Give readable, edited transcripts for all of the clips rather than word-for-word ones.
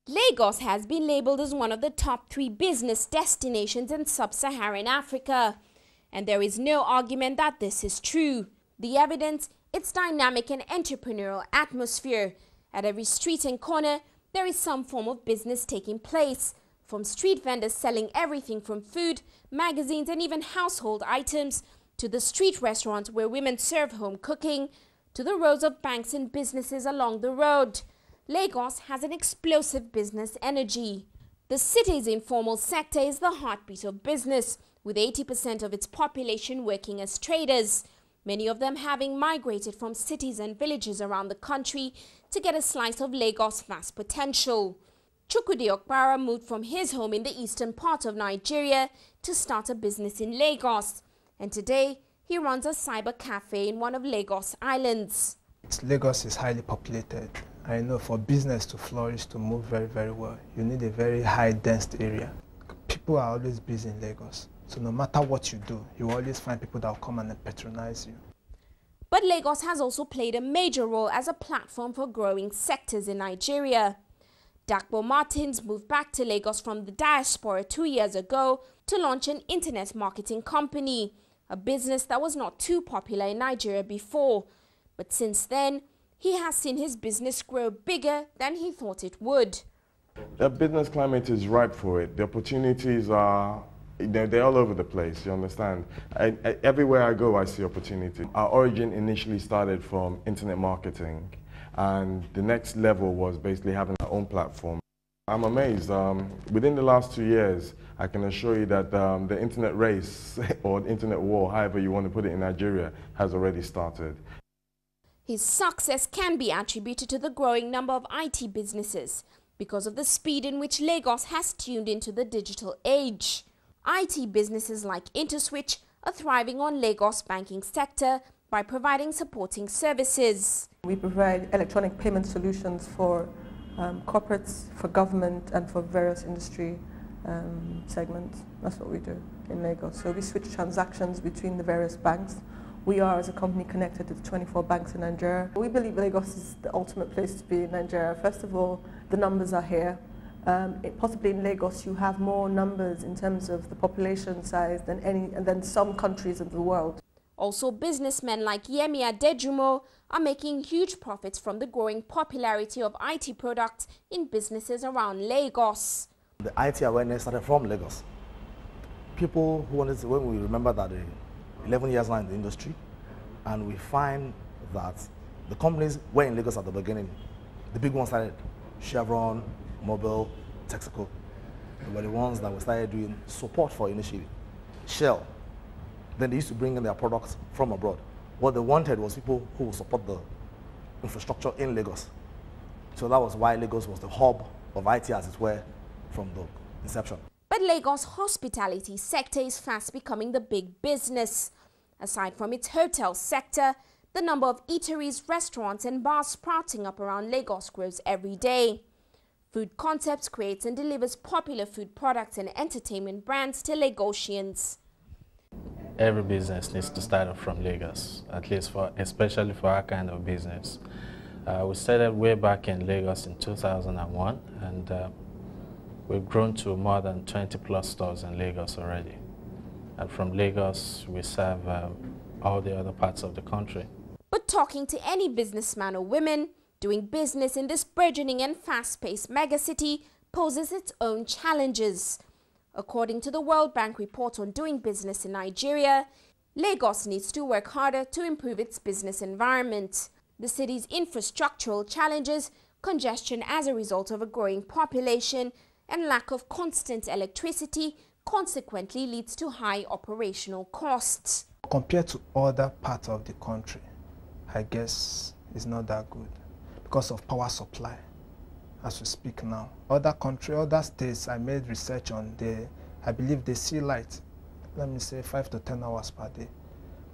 Lagos has been labeled as one of the top 3 business destinations in sub-Saharan Africa. And there is no argument that this is true. The evidence, its dynamic and entrepreneurial atmosphere. At every street and corner, there is some form of business taking place. From street vendors selling everything from food, magazines and even household items, to the street restaurants where women serve home cooking, to the rows of banks and businesses along the road. Lagos has an explosive business energy. The city's informal sector is the heartbeat of business, with 80% of its population working as traders, many of them having migrated from cities and villages around the country to get a slice of Lagos' vast potential. Chukwudi Okpara moved from his home in the eastern part of Nigeria to start a business in Lagos, and today he runs a cyber cafe in one of Lagos' islands. Lagos is highly populated. I know for business to flourish, to move very, very well, you need a very high dense area. People are always busy in Lagos. So no matter what you do, you always find people that will come and patronize you. But Lagos has also played a major role as a platform for growing sectors in Nigeria. Dakbo Martins moved back to Lagos from the diaspora 2 years ago to launch an internet marketing company, a business that was not too popular in Nigeria before. But since then, he has seen his business grow bigger than he thought it would. The business climate is ripe for it. The opportunities are, they're all over the place, you understand? Everywhere I go, I see opportunity. Our origin initially started from internet marketing, and the next level was basically having our own platform. I'm amazed. Within the last 2 years, I can assure you that the internet race, or the internet war, however you want to put it in Nigeria, has already started. His success can be attributed to the growing number of IT businesses because of the speed in which Lagos has tuned into the digital age. IT businesses like InterSwitch are thriving on Lagos' banking sector by providing supporting services. We provide electronic payment solutions for corporates, for government and for various industry segments. That's what we do in Lagos. So we switch transactions between the various banks. We are, as a company, connected to 24 banks in Nigeria. We believe Lagos is the ultimate place to be in Nigeria. First of all, the numbers are here. Possibly in Lagos, you have more numbers in terms of the population size than some countries of the world. Also, businessmen like Yemi Adejumo are making huge profits from the growing popularity of IT products in businesses around Lagos. The IT awareness started from Lagos. People who wanted to, when we remember that 11 years now in the industry, and we find that the companies were in Lagos at the beginning. The big ones started, Chevron, Mobile, Texaco. They were the ones that we started doing support for initially. Shell, then they used to bring in their products from abroad. What they wanted was people who would support the infrastructure in Lagos. So that was why Lagos was the hub of IT, as it were, from the inception. But Lagos' hospitality sector is fast becoming the big business. Aside from its hotel sector, the number of eateries, restaurants and bars sprouting up around Lagos grows every day. Food Concepts creates and delivers popular food products and entertainment brands to Lagosians. Every business needs to start off from Lagos, at least especially for our kind of business. We started way back in Lagos in 2001, and we've grown to more than 20 plus stores in Lagos already. And from Lagos, we serve all the other parts of the country. But talking to any businessman or women, doing business in this burgeoning and fast-paced megacity poses its own challenges. According to the World Bank report on doing business in Nigeria, Lagos needs to work harder to improve its business environment. The city's infrastructural challenges, congestion as a result of a growing population, and lack of constant electricity consequently leads to high operational costs. Compared to other parts of the country, I guess it's not that good because of power supply. As we speak now, other states, I made research on, I believe they see light, let me say 5 to 10 hours per day.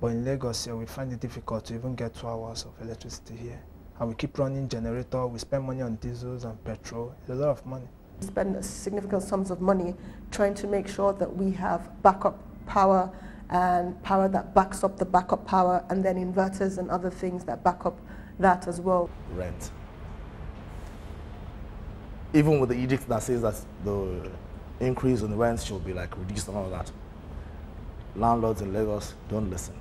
But in Lagos here, we find it difficult to even get 2 hours of electricity here. And we keep running generator, we spend money on diesels and petrol, it's a lot of money. We spend significant sums of money trying to make sure that we have backup power and power that backs up the backup power, and then inverters and other things that back up that as well. Rent. even with the edict that says that the increase in the rent should be like reduced and all that, landlords in Lagos don't listen.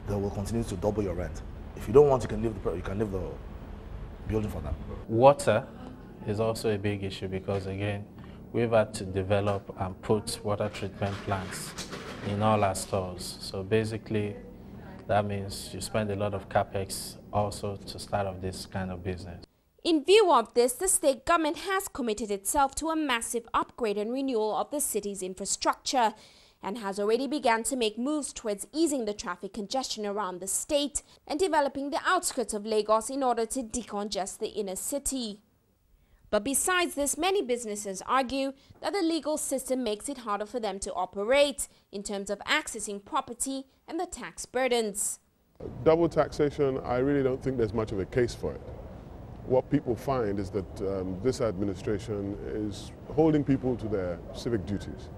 They will continue to double your rent. If you don't want, you can leave the building for them. Water is also a big issue because, again, we've had to develop and put water treatment plants in all our stores. So basically, that means you spend a lot of capex also to start off this kind of business. In view of this, the state government has committed itself to a massive upgrade and renewal of the city's infrastructure and has already begun to make moves towards easing the traffic congestion around the state and developing the outskirts of Lagos in order to decongest the inner city. But besides this, many businesses argue that the legal system makes it harder for them to operate in terms of accessing property and the tax burdens. Double taxation, I really don't think there's much of a case for it. What people find is that this administration is holding people to their civic duties.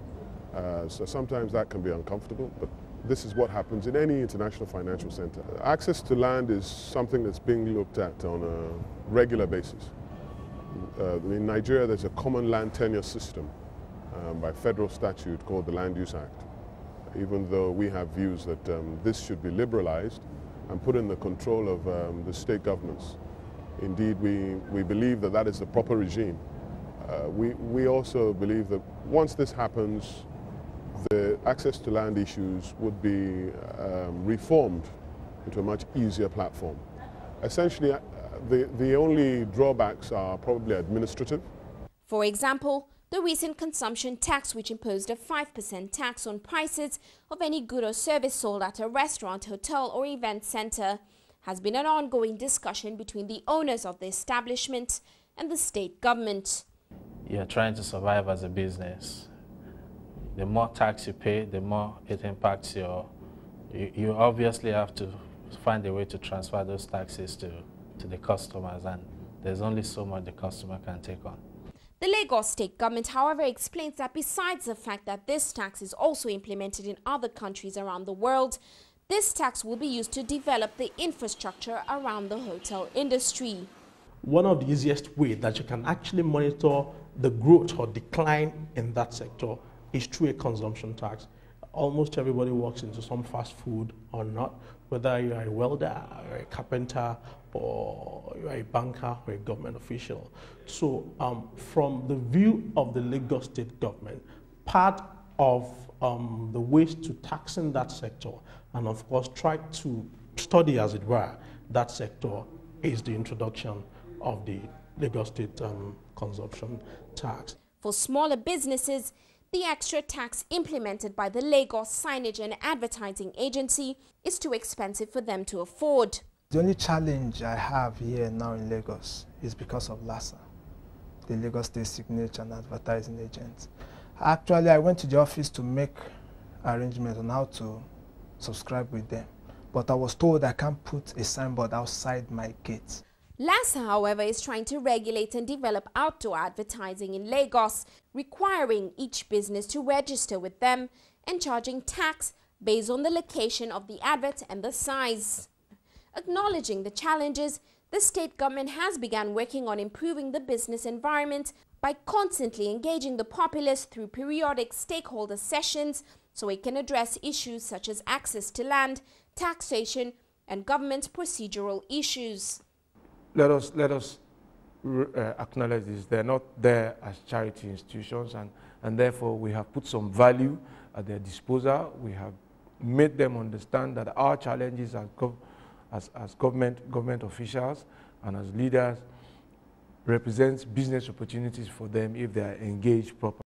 So sometimes that can be uncomfortable, but this is what happens in any international financial center. Access to land is something that's being looked at on a regular basis. In Nigeria, there's a common land tenure system by federal statute called the Land Use Act, even though we have views that this should be liberalized and put in the control of the state governments. Indeed, we believe that that is the proper regime. We also believe that once this happens, the access to land issues would be reformed into a much easier platform. Essentially, the only drawbacks are probably administrative. For example, the recent consumption tax, which imposed a 5% tax on prices of any good or service sold at a restaurant, hotel or event center, has been an ongoing discussion between the owners of the establishment and the state government. You're trying to survive as a business. The more tax you pay, the more it impacts you obviously have to find a way to transfer those taxes to the customers, and there's only so much the customer can take on. The Lagos state government, however, explains that besides the fact that this tax is also implemented in other countries around the world, this tax will be used to develop the infrastructure around the hotel industry. One of the easiest ways that you can actually monitor the growth or decline in that sector is through a consumption tax. Almost everybody walks into some fast food or not, whether you are a welder, or a carpenter, or you are a banker or a government official. So from the view of the Lagos state government, part of the ways to taxing that sector, and of course try to study, as it were, that sector, is the introduction of the Lagos state consumption tax. For smaller businesses, the extra tax implemented by the Lagos Signage and Advertising Agency is too expensive for them to afford. The only challenge I have here now in Lagos is because of LASA, the Lagos State Signage and Advertising Agent. Actually, I went to the office to make arrangements on how to subscribe with them, but I was told I can't put a signboard outside my gate. LASA, however, is trying to regulate and develop outdoor advertising in Lagos, requiring each business to register with them and charging tax based on the location of the advert and the size. Acknowledging the challenges, the state government has begun working on improving the business environment by constantly engaging the populace through periodic stakeholder sessions so it can address issues such as access to land, taxation, and government procedural issues. Let us acknowledge this. They're not there as charity institutions, and therefore we have put some value at their disposal. We have made them understand that our challenges as government officials and as leaders represents business opportunities for them if they are engaged properly.